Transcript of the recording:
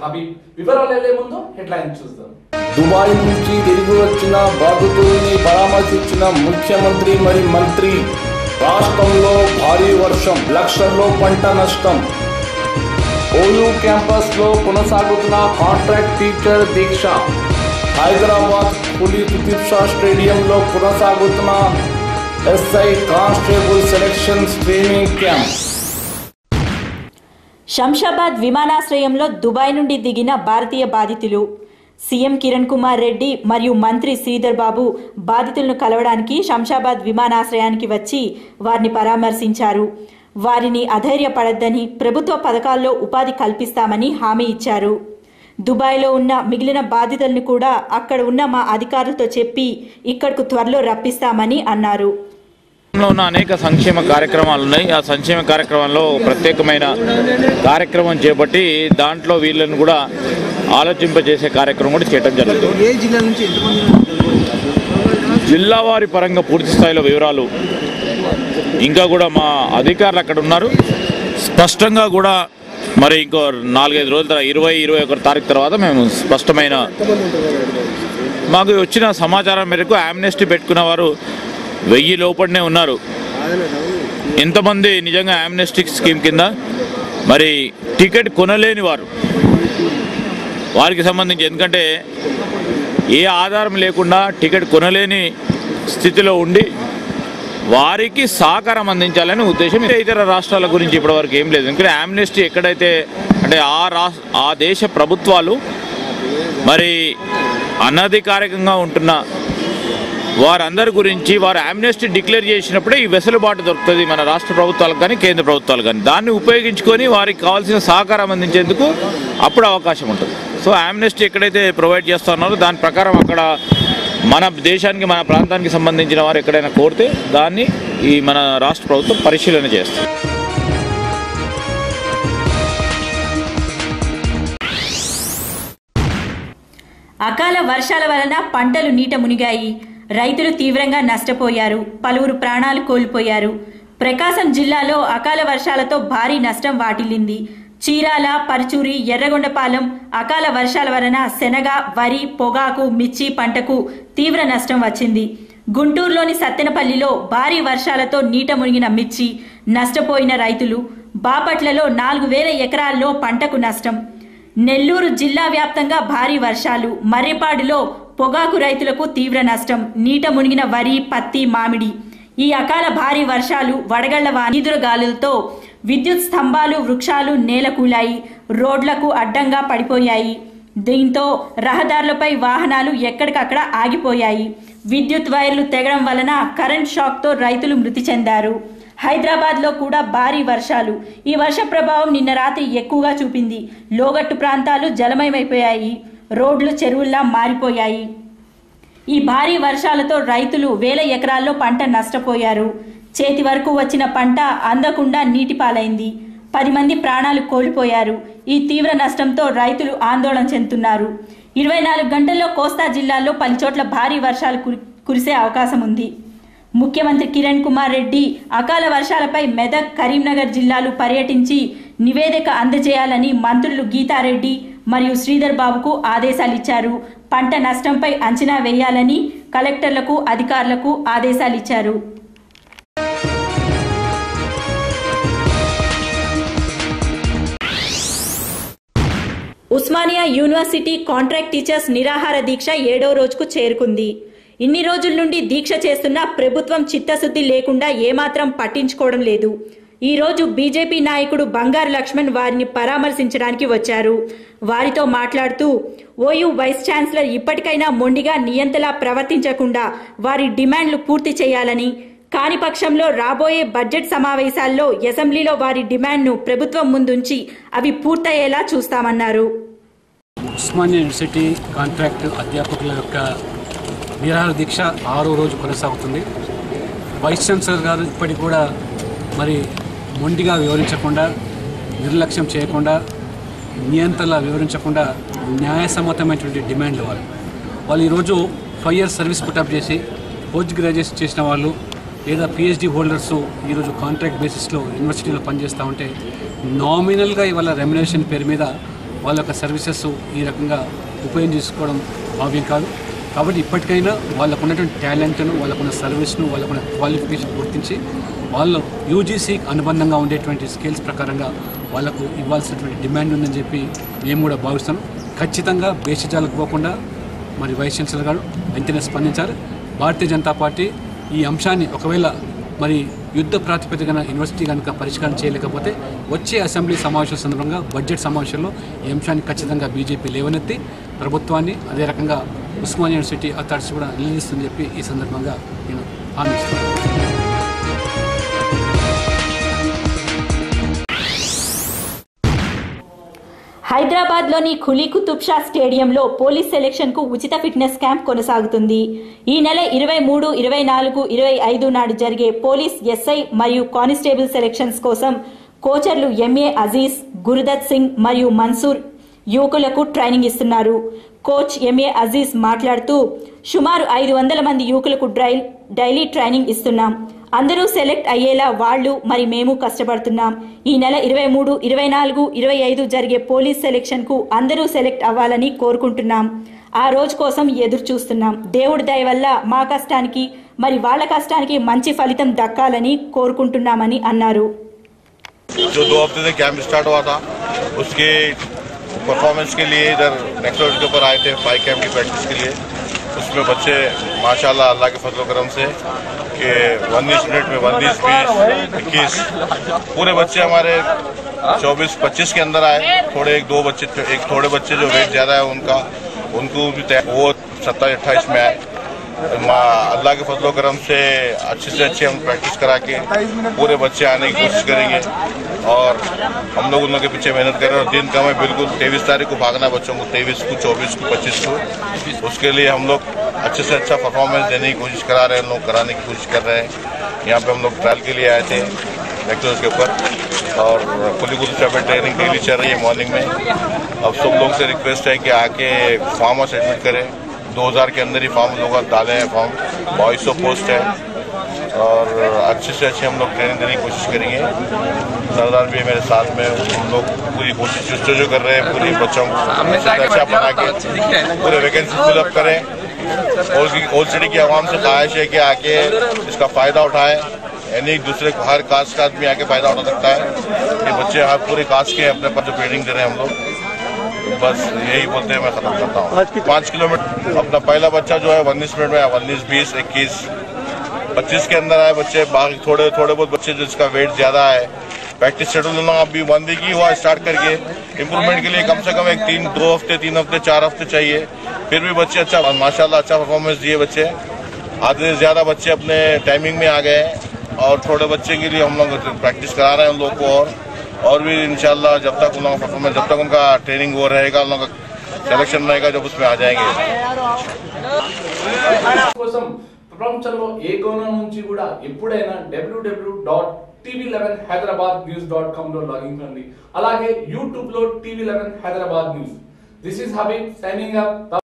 హబీబ్. వివరాలు వెళ్లే ముందు హెడ్లైన్ చూద్దాం. దుబాయ్ నుంచి తిరిగి వచ్చిన బాధితుల్ని పరామర్శించిన ముఖ్యమంత్రి మరియు మంత్రి. రాష్ట్రంలో భారీ వర్షం, లక్షల్లో పంట నష్టం. ఓయూ క్యాంపస్ లో కొనసాగుతున్న కాంట్రాక్ట్ టీచర్ దీక్ష. హైదరాబాద్ పులి కుతుబ్షా స్టేడియంలో కొనసాగుతున్న SI constable selection training camp. Shamshabad విమానాశ్రయంలో దుబాయ్ నుండి దిగిన భారతీయ బాధితులు. సీఎం కిరణ్ కుమార్ రెడ్డి మరియు మంత్రి శ్రీధర్ బాబు బాధితులను కలవడానికి శంషాబాద్ విమానాశ్రయానికి వచ్చి వారిని పరామర్శించారు. వారిని అధైర్యపడొద్దని, ప్రభుత్వ పథకాల్లో ఉపాధి కల్పిస్తామని హామీ ఇచ్చారు. దుబాయ్లో ఉన్న మిగిలిన బాధితులను కూడా అక్కడ ఉన్న మా అధికారులతో చెప్పి ఇక్కడకు త్వరలో రప్పిస్తామని అన్నారు. ఉన్న అనేక సంక్షేమ కార్యక్రమాలు ఉన్నాయి. ఆ సంక్షేమ కార్యక్రమంలో ప్రత్యేకమైన కార్యక్రమం చేపట్టి దాంట్లో వీళ్ళని కూడా ఆలోచింపజేసే కార్యక్రమం కూడా చేయడం జరుగుతుంది. జిల్లా వారి పరంగా పూర్తి స్థాయిలో వివరాలు ఇంకా కూడా మా అధికారులు అక్కడ ఉన్నారు. స్పష్టంగా కూడా మరి ఇంకో 4-5 రోజుల తర్వాత 20-21 తారీఖు తర్వాత మేము స్పష్టమైన మాకు వచ్చిన సమాచారం మేరకు ఆమ్నెస్టీ పెట్టుకున్న వారు 1000 లోపలనే ఉన్నారు. ఎంతమంది నిజంగా ఆమ్నెస్టీ స్కీమ్ కింద మరి టికెట్ కొనలేని వారికి సంబంధించి, ఎందుకంటే ఏ ఆధారం లేకుండా టికెట్ కొనలేని స్థితిలో ఉండి వారికి సహకారం అందించాలని ఉద్దేశం. ఇతర రాష్ట్రాల గురించి ఇప్పటివరకు ఏం లేదు. ఎందుకంటే ఆమ్నెస్టీ ఎక్కడైతే అంటే ఆ దేశ ప్రభుత్వాలు మరి అనధికారికంగా ఉంటున్న వారందరి గురించి వారు ఆమ్నెస్టీ డిక్లేర్ చేసినప్పుడే ఈ వెసులుబాటు దొరుకుతుంది మన రాష్ట్ర ప్రభుత్వాలకు కానీ కేంద్ర ప్రభుత్వాలు కానీ. దాన్ని ఉపయోగించుకొని వారికి కావాల్సిన సహకారం అందించేందుకు అప్పుడు అవకాశం ఉంటుంది. సో ఆమ్నెస్టీ ఎక్కడైతే ప్రొవైడ్ చేస్తున్నారో దాని ప్రకారం అక్కడ మన దేశానికి మన ప్రాంతానికి సంబంధించిన వారు ఎక్కడైనా కోరితే దాన్ని ఈ మన రాష్ట్ర ప్రభుత్వం పరిశీలన చేస్తుంది. అకాల వర్షాల వలన పంటలు నీట మునిగాయి. రైతులు తీవ్రంగా నష్టపోయారు. పలువురు ప్రాణాలు కోల్పోయారు. ప్రకాశం జిల్లాలో అకాల వర్షాలతో భారీ నష్టం వాటిల్లింది. చీరాల, పరుచూరి, ఎర్రగొండపాలెం అకాల వర్షాల వలన శనగ, వరి, పొగాకు, మిర్చి పంటకు తీవ్ర నష్టం వచ్చింది. గుంటూరులోని సత్తెనపల్లిలో భారీ వర్షాలతో నీట మునిగిన మిర్చి, నష్టపోయిన రైతులు. బాపట్లలో 4000 ఎకరాల్లో పంటకు నష్టం. నెల్లూరు జిల్లా వ్యాప్తంగా భారీ వర్షాలు. మర్రిపాడులో పొగాకు రైతులకు తీవ్ర నష్టం. నీట మునిగిన వరి, పత్తి, మామిడి. ఈ అకాల భారీ వర్షాలు, వడగళ్ల ఈదురుగాలులతో విద్యుత్ స్తంభాలు, వృక్షాలు నేలకూలాయి, రోడ్లకు అడ్డంగా పడిపోయాయి. దీంతో రహదారులపై వాహనాలు ఎక్కడికక్కడ ఆగిపోయాయి. విద్యుత్ వైర్లు తెగడం వలన కరెంట్ షాక్తో రైతులు మృతి చెందారు. హైదరాబాద్లో కూడా భారీ వర్షాలు. ఈ వర్ష ప్రభావం నిన్న రాత్రి ఎక్కువగా చూపింది. లోగట్టు ప్రాంతాలు జలమయమైపోయాయి. రోడ్లు చెరువుల్లా మారిపోయాయి. ఈ భారీ వర్షాలతో రైతులు 1000 ఎకరాల్లో పంట నష్టపోయారు. చేతి వరకు వచ్చిన పంట అందకుండా నీటిపాలైంది. 10 మంది ప్రాణాలు కోల్పోయారు. ఈ తీవ్ర నష్టంతో రైతులు ఆందోళన చెందుతున్నారు. 24 గంటల్లో కోస్తా జిల్లాల్లో పలుచోట్ల భారీ వర్షాలు కురిసే అవకాశం ఉంది. ముఖ్యమంత్రి కిరణ్ కుమార్ రెడ్డి అకాల వర్షాలపై మెదక్, కరీంనగర్ జిల్లాలు పర్యటించి నివేదిక అందజేయాలని మంత్రులు గీతారెడ్డి మరియు శ్రీధర్ బాబుకు ఆదేశాలిచ్చారు. పంట నష్టంపై అంచనా వేయాలని కలెక్టర్లకు, అధికారులకు ఆదేశాలిచ్చారు. ఉస్మానియా యూనివర్సిటీ కాంట్రాక్ట్ టీచర్స్ నిరాహార దీక్ష 7వ రోజుకు చేరుకుంది. ఇన్ని రోజుల నుండి దీక్ష చేస్తున్న ప్రభుత్వం చిత్తశుద్ధి లేకుండా ఏమాత్రం పట్టించుకోవడం లేదు. ఈ రోజు బీజేపీ నాయకుడు బంగారు లక్ష్మణ్ వారిని పరామర్శించడానికి వచ్చారు. వారితో మాట్లాడుతూ ఓయూ వైస్ ఛాన్సలర్ ఇప్పటికైనా మొండిగా నియంతలా ప్రవర్తించకుండా వారి డిమాండ్లు పూర్తి చేయాలని, కాని పక్షంలో రాబోయే బడ్జెట్ సమావేశాల్లో అసెంబ్లీలో వారి డిమాండ్ను ప్రభుత్వం ముందుంచి అవి పూర్తయ్యేలా చూస్తామన్నారు. ఉస్మానియా యూనివర్సిటీ కాంట్రాక్ట్ అధ్యాపకుల యొక్క నిరాహార దీక్ష 6వ రోజు కొనసాగుతుంది. వైస్ ఛాన్సలర్ గారు ఇప్పటికి కూడా మరి మొండిగా వివరించకుండా, నిర్లక్ష్యం చేయకుండా, నియంత్రణ వివరించకుండా న్యాయసమ్మతమైనటువంటి డిమాండ్లు వాళ్ళు ఈరోజు 5 years సర్వీస్ పుటప్ చేసి పోస్ట్ గ్రాడ్యుయేషన్ చేసిన వాళ్ళు లేదా పిహెచ్డి హోల్డర్స్ ఈరోజు కాంట్రాక్ట్ బేసిస్లో యూనివర్సిటీలో పనిచేస్తూ ఉంటే నామినల్గా ఇవాళ రెమ్యునరేషన్ పేరు మీద వాళ్ళ యొక్క సర్వీసెస్ ఈ రకంగా ఉపయోగించుకోవడం భావ్యం కాదు. కాబట్టి ఇప్పటికైనా వాళ్ళకు ఉన్నటువంటి టాలెంట్ను, వాళ్ళకున్న సర్వీస్ను, వాళ్ళకున్న క్వాలిఫికేషన్ గుర్తించి వాళ్ళు యూజీసీకి అనుబంధంగా ఉండేటువంటి స్కేల్స్ ప్రకారంగా వాళ్ళకు ఇవ్వాల్సినటువంటి డిమాండ్ ఉందని చెప్పి మేము కూడా భావిస్తాం. ఖచ్చితంగా బేసిజాలకు పోకుండా మరి వైస్ ఛాన్సలర్ గారు వెంటనే స్పందించారు. భారతీయ జనతా పార్టీ ఈ అంశాన్ని ఒకవేళ మరి యుద్ధ ప్రాతిపదికన యూనివర్సిటీ కనుక పరిష్కారం చేయలేకపోతే వచ్చే అసెంబ్లీ సమావేశం సందర్భంగా బడ్జెట్ సమావేశంలో ఈ అంశాన్ని ఖచ్చితంగా బీజేపీ లేవనెత్తి ప్రభుత్వాన్ని అదే రకంగా ఉస్మానియా యూనివర్సిటీ అథారిటీస్ కూడా నిలదీస్తుందని చెప్పి ఈ సందర్భంగా నేను హామీ ఇస్తున్నాను. హైదరాబాద్లోని ఖులీ కుతుబ్ షా స్టేడియంలో పోలీస్ సెలక్షన్కు ఉచిత ఫిట్నెస్ క్యాంప్ కొనసాగుతుంది. ఈ నెల 23, 24, 25 నాడు జరిగే పోలీస్ ఎస్ఐ మరియు కానిస్టేబుల్ సెలక్షన్స్ కోసం కోచర్లు ఎంఏ అజీజ్, గురుదత్ సింగ్ మరియు మన్సూర్ యువకులకు ట్రైనింగ్ ఇస్తున్నారు. కోచ్ ఎంఏ అజీజ్ మాట్లాడుతూ సుమారు 500 మంది యువకులకు డైలీ ట్రైనింగ్ ఇస్తున్నాం. అందరూ సెలెక్ట్ అయ్యేలా వాళ్ళు మరి మేము కష్టపడుతున్నాం. ఈ నెల 23, 24, 25 జరిగే పోలీస్ సెలక్షన్కు అందరూ సెలెక్ట్ అవ్వాలని కోరుకుంటున్నాం. ఆ రోజు కోసం ఎదురు చూస్తున్నాం. దేవుడి దయ వల్ల మా కష్టానికి మరి వాళ్ళ కష్టానికి మంచి ఫలితం దక్కాలని కోరుకుంటున్నామని అన్నారు. जो 2 हफ्ते से कैंप स्टार्ट हुआ था उसके परफॉर्मेंस के लिए इधर नेक्स्ट रोड के ऊपर आए थे 5 कैंप की प्रैक्टिस के लिए। उसमें बच्चे माशाल्लाह अल्लाह के फजल करम से कि 19 मिनट में 19, 20, 21 पूरे बच्चे हमारे 24-25 के अंदर आए। थोड़े थोड़े बच्चे जो वेट ज़्यादा है उनको भी वो 27-28 में आए। अल्लाह के फजल करम से अच्छे हम प्रैक्टिस करा के पूरे बच्चे आने की कोशिश करेंगे और हम लोग उन लोगों के पीछे मेहनत कर रहे हैं। और दिन कम है बिल्कुल 23 तारीख को भागना बच्चों को, 23 को, 24 को, 25 को। उसके लिए हम लोग अच्छे से अच्छा परफॉर्मेंस देने की कोशिश करा रहे हैं, लोग कराने की कोशिश कर रहे हैं। यहाँ पे हम लोग ट्रायल के लिए आए थे लेक्चर्स के ऊपर और खुली कुतुब पे ट्रेनिंग डेली चल रही है मॉर्निंग में। अब सब लोग से रिक्वेस्ट है कि आके फॉर्म हाउस एडमिट करें। 2000 के अंदर ही फॉर्म लोग डाले हैं, फॉर्म 2200 पोस्ट है और अच्छे से अच्छे हम लोग ट्रेनिंग देने की कोशिश करेंगे। सरदार भी मेरे साथ में, हम लोग पूरी कोशिश जो कर रहे हैं पूरी बच्चों को अच्छा बना के पूरे वैकेंसी फिल अप करें। ओल्ड सिटी की आवाम से ख्वाहिश है कि आके इसका फ़ायदा उठाएं। यानी दूसरे हर कास्ट का आदमी आके फ़ायदा उठा सकता है। ये बच्चे हर पूरे कास्ट के अपने पर जो ट्रेनिंग दे रहे हैं हम लोग, बस यही बोलते हैं मैं खत्म करता हूँ। 5 किलोमीटर अपना पहला बच्चा जो है 19 मिनट में 19, 20, 21, 25 के अंदर आए बच्चे। बाकी थोड़े बहुत बच्चे जिसका वेट ज़्यादा है प्रैक्टिस शेड्यूल अभी 1 वीक ही हुआ स्टार्ट करके। इम्प्रूवमेंट के लिए कम से कम 2 हफ्ते, 3 हफ्ते, 4 हफ्ते चाहिए। फिर भी बच्चे अच्छा माशाल्लाह अच्छा परफॉर्मेंस दिए बच्चे। आधे से ज़्यादा बच्चे अपने टाइमिंग में आ गए और थोड़े बच्चे के लिए हम लोग प्रैक्टिस करा रहे हैं उन लोग को और भी इंशाल्लाह जब तक उन लोगों का परफॉर्मेंस, जब तक उनका ट्रेनिंग वो रहेगा, उन लोगों का सेलेक्शन रहेगा, जब उसमें आ जाएंगे। ప్రపంచంలో ఏ కోణం నుంచి కూడా ఎప్పుడైనా www.tv11hyderabadnews.com లో లాగిన్ కండి. అలాగే యూట్యూబ్ లో TV11 Hyderabad news. This is Habib signing up.